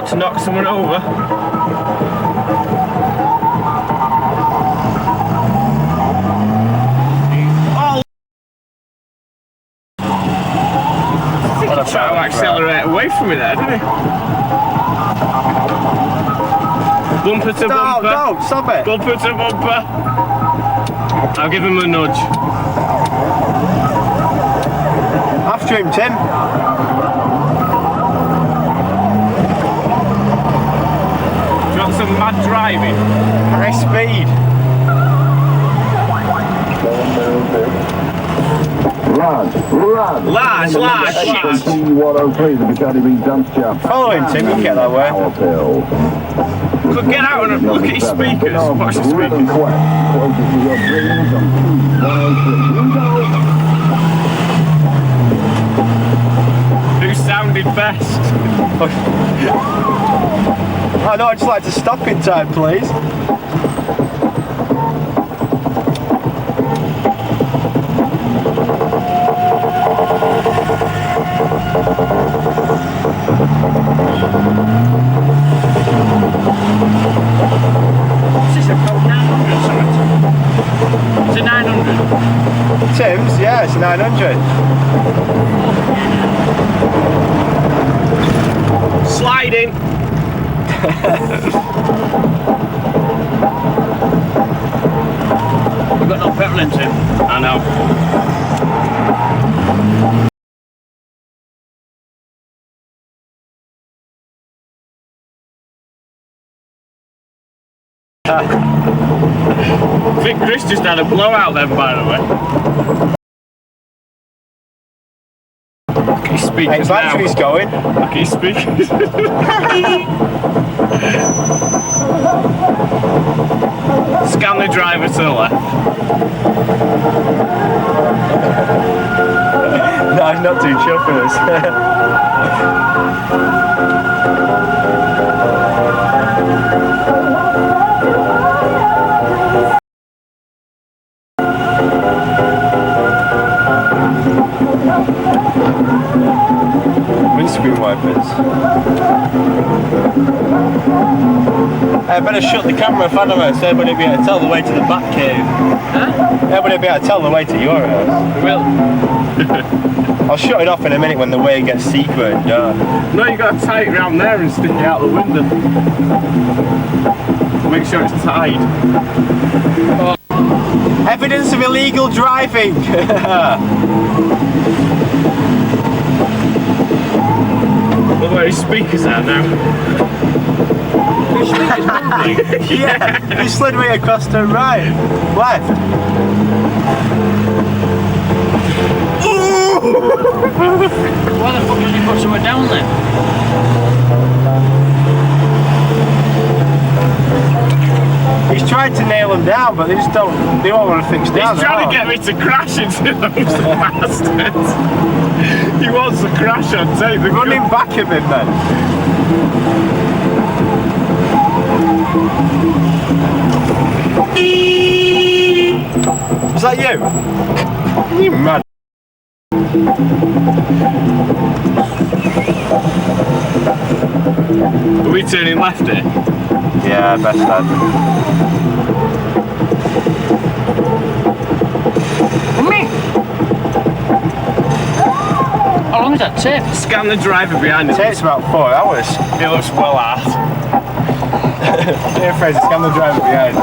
about to knock someone over. Oh! I think he tried to accelerate away from me there, didn't he? Bumper to bumper. No, stop it. Bumper to bumper. I'll give him a nudge. After him, Tim. Do you want some mad driving? High speed. Large. Key103, the Academy Dance Champ. Follow him, Tim, you can get that way. Could get out and look at his speakers. Watch the speakers. Who sounded best? I know, I'd just like to stop in time, please. Is this about 900 something? Is it 900? Tim's, yeah, it's 900. Sliding! We've got no petrol in, Tim. I know. I think Chris just had a blowout then, by the way. Look at his speakers Hey, battery's going. Look at his speakers. Scan the driver to the left. No, he's not too chuffed with us. Windscreen wipers. I better shut the camera off, hadn't I, so everybody will be able to tell the way to the back cave. Huh? Everybody will be able to tell the way to your house. Will. I'll shut it off in a minute when the way gets secret and dark. No, you got to tie it round there and stick it out the window. Make sure it's tied. Oh. Evidence of illegal driving! Look where his speakers are now. His speakers moving? Yeah, you slid me across to right, left. Why the fuck did you put someone down then? He's tried to nail them down, but they just don't want to fix down. He's trying to get me to crash into those bastards. He wants to crash on tape. Running back of him then. Is that you? You mad. Are we turning left here? Yeah, best lad. How long is that tape? Scan the driver behind us. It takes about 4 hours. It looks well hard. Here, Fraser, scan the driver behind.